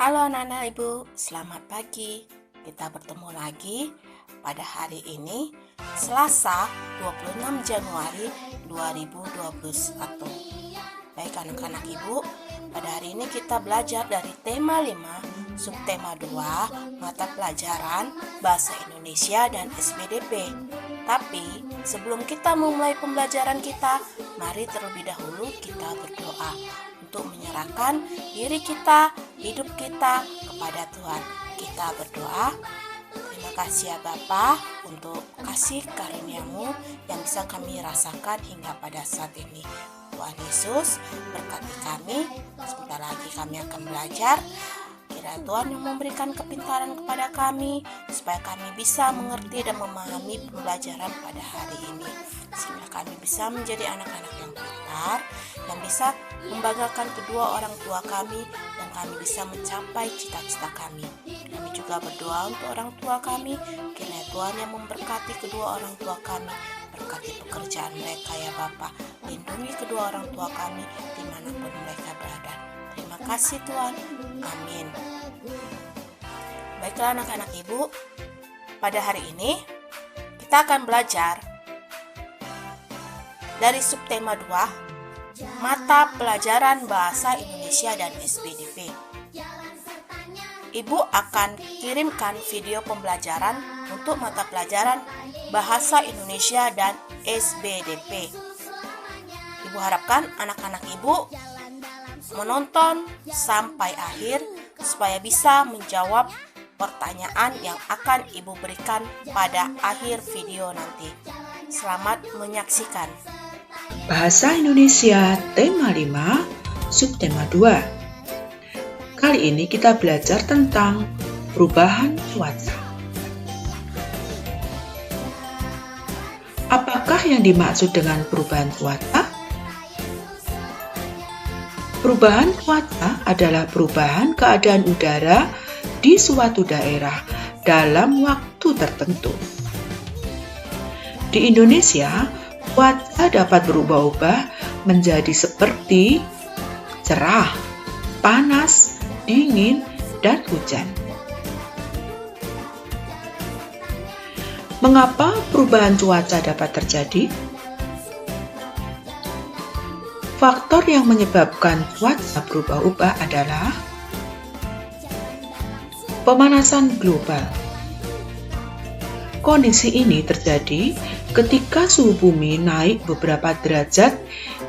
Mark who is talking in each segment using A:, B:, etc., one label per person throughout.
A: Halo anak-anak ibu, selamat pagi. Kita bertemu lagi pada hari ini, Selasa 26 Januari 2021. Baik anak-anak ibu, pada hari ini kita belajar dari tema 5, subtema 2, mata pelajaran Bahasa Indonesia dan SBDP. Tapi sebelum kita memulai pembelajaran kita, mari terlebih dahulu kita berdoa untuk menyerahkan diri kita, hidup kita kepada Tuhan. Kita berdoa. Terima kasih ya Bapa untuk kasih karunia-Mu yang bisa kami rasakan hingga pada saat ini. Tuhan Yesus, berkati kami. Sebentar lagi kami akan belajar. Kiranya Tuhan yang memberikan kepintaran kepada kami supaya kami bisa mengerti dan memahami pembelajaran pada hari ini, sehingga kami bisa menjadi anak-anak yang pintar, yang bisa membanggakan kedua orang tua kami, dan kami bisa mencapai cita-cita kami. Kami juga berdoa untuk orang tua kami, kiranya Tuhan yang memberkati kedua orang tua kami, berkati pekerjaan mereka ya Bapa, lindungi kedua orang tua kami dimanapun mereka berada. Terima kasih Tuhan, amin. Baiklah anak-anak ibu, pada hari ini kita akan belajar dari subtema 2, mata pelajaran Bahasa Indonesia dan SBDP. Ibu akan kirimkan video pembelajaran untuk mata pelajaran Bahasa Indonesia dan SBDP. Ibu harapkan anak-anak ibu menonton sampai akhir supaya bisa menjawab pertanyaan yang akan ibu berikan pada akhir video nanti. Selamat menyaksikan.
B: Bahasa Indonesia tema 5, subtema 2. Kali ini kita belajar tentang perubahan cuaca. Apakah yang dimaksud dengan perubahan cuaca? Perubahan cuaca adalah perubahan keadaan udara di suatu daerah dalam waktu tertentu. Di Indonesia, cuaca dapat berubah-ubah menjadi seperti cerah, panas, dingin, dan hujan. Mengapa perubahan cuaca dapat terjadi? Faktor yang menyebabkan cuaca berubah-ubah adalah pemanasan global. Kondisi ini terjadi ketika suhu bumi naik beberapa derajat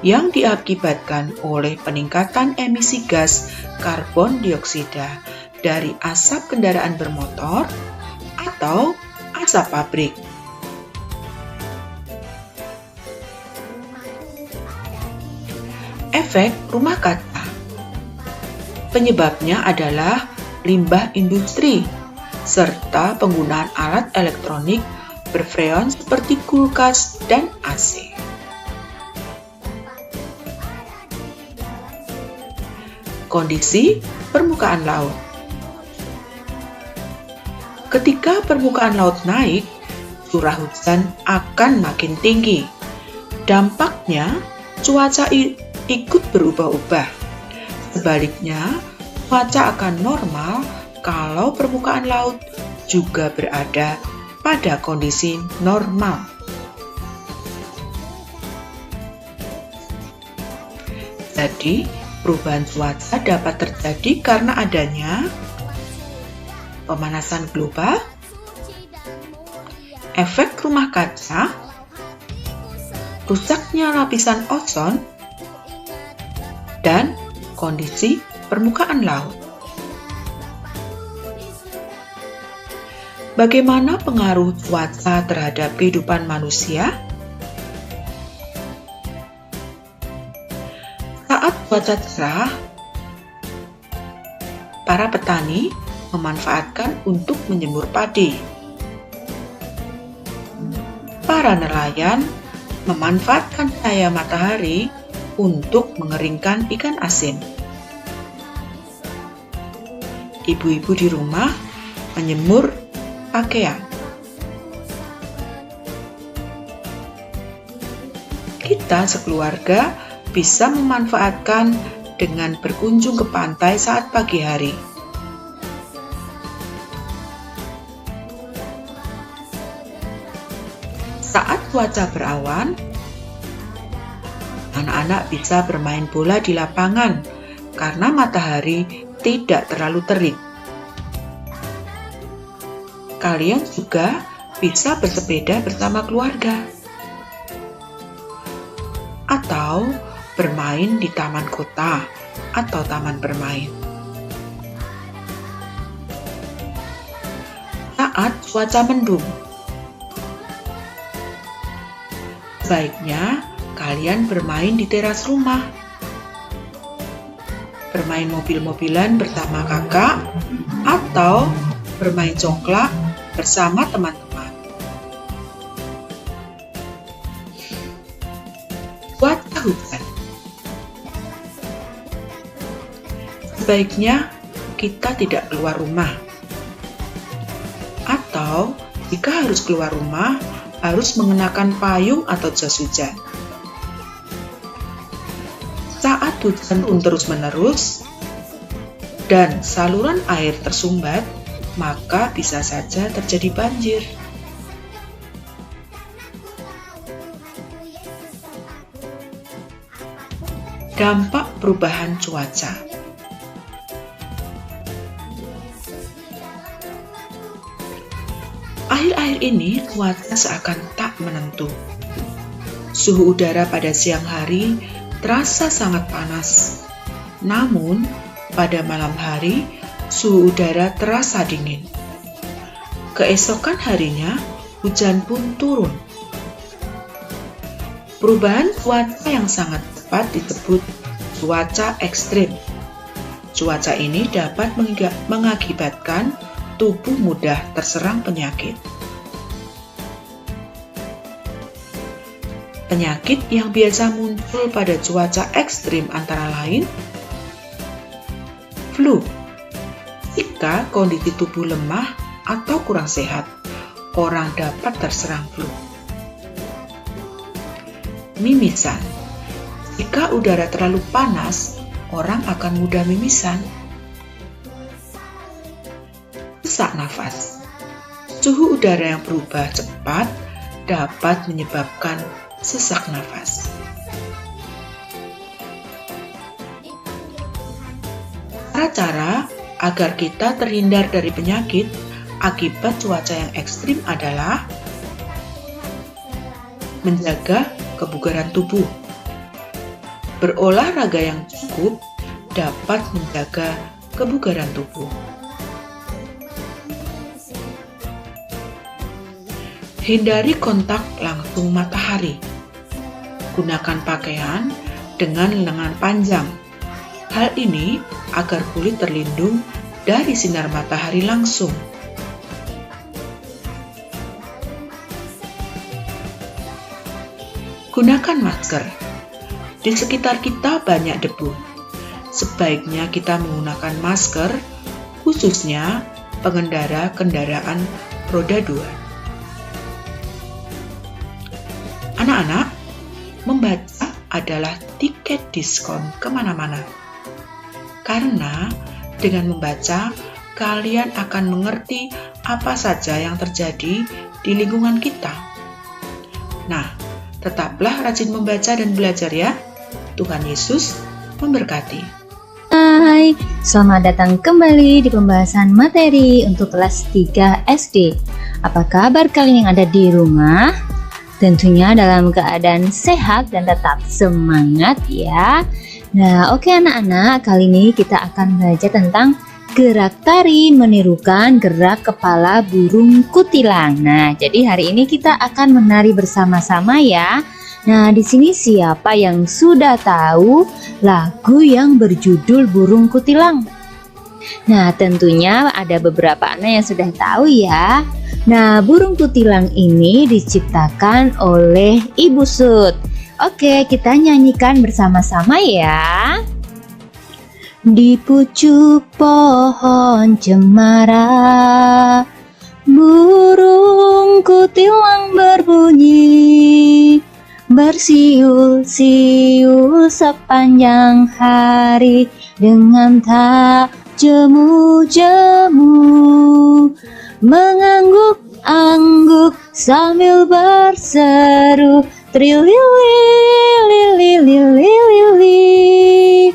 B: yang diakibatkan oleh peningkatan emisi gas karbon dioksida dari asap kendaraan bermotor atau asap pabrik. Efek rumah kaca. Penyebabnya adalah limbah industri serta penggunaan alat elektronik berfreon seperti kulkas dan AC. Kondisi permukaan laut. Ketika permukaan laut naik, curah hujan akan makin tinggi. Dampaknya, cuaca ikut berubah-ubah. Sebaliknya, cuaca akan normal kalau permukaan laut juga berada pada kondisi normal. Jadi, perubahan cuaca dapat terjadi karena adanya pemanasan global, efek rumah kaca, rusaknya lapisan ozon, dan kondisi permukaan laut. Bagaimana pengaruh cuaca terhadap kehidupan manusia? Saat cuaca cerah, para petani memanfaatkan untuk menjemur padi. Para nelayan memanfaatkan cahaya matahari untuk mengeringkan ikan asin. Ibu-ibu di rumah menjemur pakaian. Kita sekeluarga bisa memanfaatkan dengan berkunjung ke pantai saat pagi hari. cuaca berawan, anak-anak bisa bermain bola di lapangan karena matahari tidak terlalu terik. Kalian juga bisa bersepeda bersama keluarga atau bermain di taman kota atau taman bermain. Saat cuaca mendung, sebaiknya kalian bermain di teras rumah, bermain mobil-mobilan bersama kakak, atau bermain congklak bersama teman-teman. Cuaca hujan, sebaiknya kita tidak keluar rumah, atau jika harus keluar rumah, harus mengenakan payung atau jas hujan. Saat hujan terus-menerus dan saluran air tersumbat, maka bisa saja terjadi banjir. Dampak perubahan cuaca. Akhir-akhir ini cuaca seakan tak menentu. Suhu udara pada siang hari terasa sangat panas. Namun, pada malam hari, suhu udara terasa dingin. Keesokan harinya, hujan pun turun. Perubahan cuaca yang sangat cepat disebut cuaca ekstrim. Cuaca ini dapat mengakibatkan tubuh mudah terserang penyakit. Penyakit yang biasa muncul pada cuaca ekstrim antara lain flu, jika kondisi tubuh lemah atau kurang sehat, orang dapat terserang flu. Mimisan, jika udara terlalu panas, orang akan mudah mimisan. Sesak nafas, suhu udara yang berubah cepat dapat menyebabkan sesak nafas. Cara-cara agar kita terhindar dari penyakit akibat cuaca yang ekstrim adalah menjaga kebugaran tubuh. Berolahraga yang cukup dapat menjaga kebugaran tubuh. Hindari kontak langsung matahari. Gunakan pakaian dengan lengan panjang. Hal ini agar kulit terlindung dari sinar matahari langsung. Gunakan masker. Di sekitar kita banyak debu. Sebaiknya kita menggunakan masker, khususnya pengendara kendaraan roda 2. Anak-anak, membaca adalah tiket diskon kemana-mana. Karena dengan membaca, kalian akan mengerti apa saja yang terjadi di lingkungan kita. Nah, tetaplah rajin membaca dan belajar ya. Tuhan Yesus memberkati.
C: Hai, selamat datang kembali di pembahasan materi untuk kelas 3 SD. Apa kabar kalian yang ada di rumah? Tentunya dalam keadaan sehat dan tetap semangat ya. Nah, oke anak-anak, kali ini kita akan belajar tentang gerak tari menirukan gerak kepala burung kutilang. Nah, jadi hari ini kita akan menari bersama-sama ya. Nah, di sini siapa yang sudah tahu lagu yang berjudul Burung Kutilang? Nah, tentunya ada beberapa anak yang sudah tahu ya. Nah, burung kutilang ini diciptakan oleh Ibu Sud. Oke, kita nyanyikan bersama-sama ya. Di pucuk pohon cemara, burung kutilang berbunyi, bersiul-siul sepanjang hari dengan tak jemu-jemu, mengangguk-angguk sambil berseru trililililililili,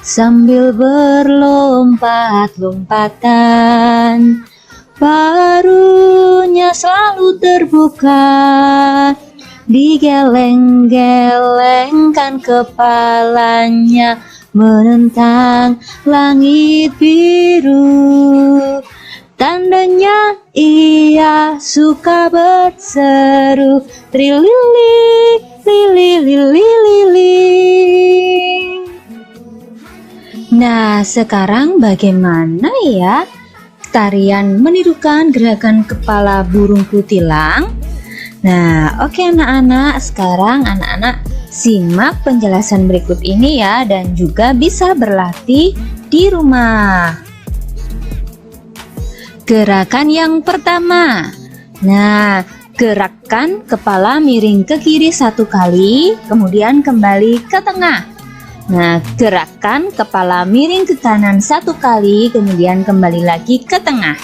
C: sambil berlompat-lompatan, barunya selalu terbuka, digeleng-gelengkan kepalanya menentang langit biru. Tandanya ia suka berseru trilili lililililili. Nah, sekarang bagaimana ya tarian menirukan gerakan kepala burung kutilang? Nah, oke anak-anak, sekarang anak-anak simak penjelasan berikut ini ya, dan juga bisa berlatih di rumah. Gerakan yang pertama. Nah, gerakkan kepala miring ke kiri 1 kali, kemudian kembali ke tengah. Nah, gerakkan kepala miring ke kanan 1 kali, kemudian kembali lagi ke tengah.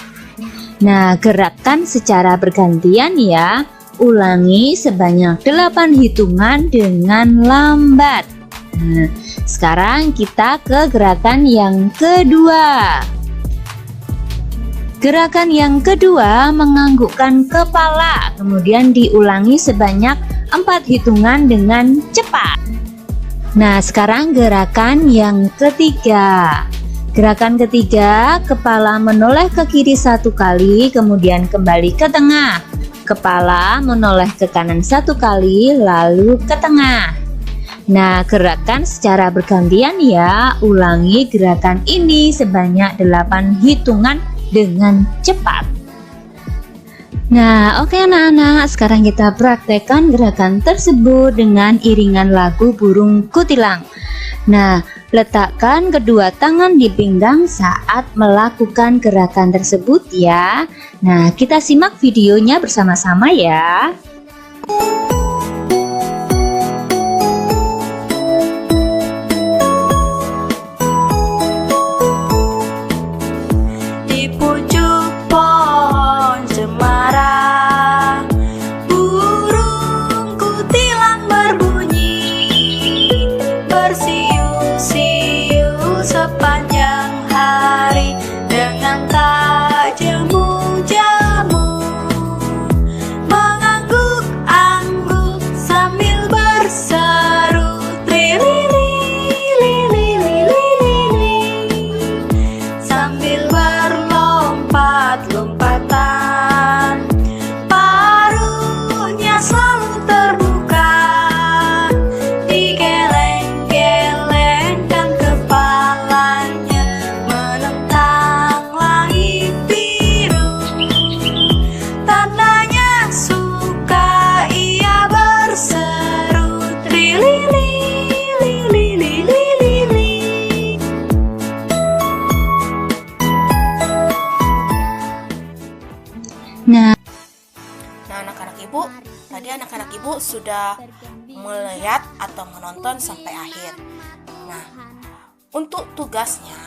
C: Nah, gerakkan secara bergantian ya. Ulangi sebanyak 8 hitungan dengan lambat. Nah, sekarang kita ke gerakan yang kedua. Gerakan yang kedua menganggukkan kepala, kemudian diulangi sebanyak 4 hitungan dengan cepat. Nah, sekarang gerakan yang ketiga. Gerakan ketiga, kepala menoleh ke kiri 1 kali, kemudian kembali ke tengah. Kepala menoleh ke kanan 1 kali, lalu ke tengah. Nah, gerakan secara bergantian ya. Ulangi gerakan ini sebanyak 8 hitungan dengan cepat. Nah, oke anak-anak, sekarang kita praktekkan gerakan tersebut dengan iringan lagu burung kutilang. Nah, letakkan kedua tangan di pinggang saat melakukan gerakan tersebut ya. Nah, kita simak videonya bersama-sama ya. Nah,
A: anak-anak ibu, tadi anak-anak ibu sudah melihat atau menonton sampai akhir. Nah, untuk tugasnya,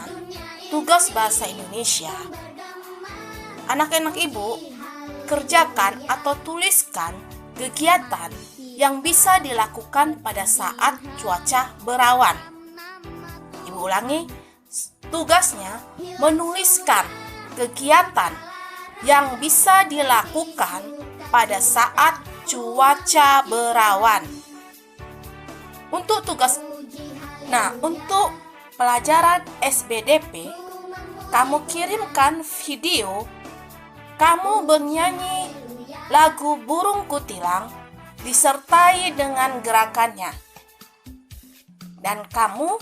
A: tugas bahasa Indonesia, anak-anak ibu kerjakan atau tuliskan kegiatan yang bisa dilakukan pada saat cuaca berawan. Ibu ulangi, tugasnya menuliskan kegiatan yang bisa dilakukan pada saat cuaca berawan. Untuk pelajaran SBDP, kamu kirimkan video kamu bernyanyi lagu burung kutilang disertai dengan gerakannya, dan kamu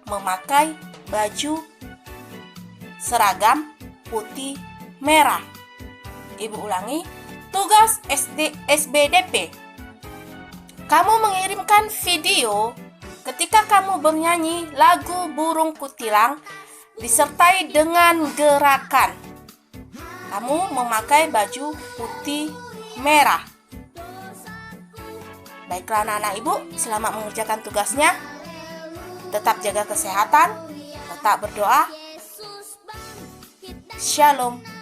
A: memakai baju seragam putih merah. Ibu ulangi, tugas SBDP. Kamu mengirimkan video ketika kamu bernyanyi lagu burung kutilang disertai dengan gerakan. Kamu memakai baju putih merah. Baiklah anak-anak ibu, selamat mengerjakan tugasnya. Tetap jaga kesehatan, tetap berdoa. Shalom.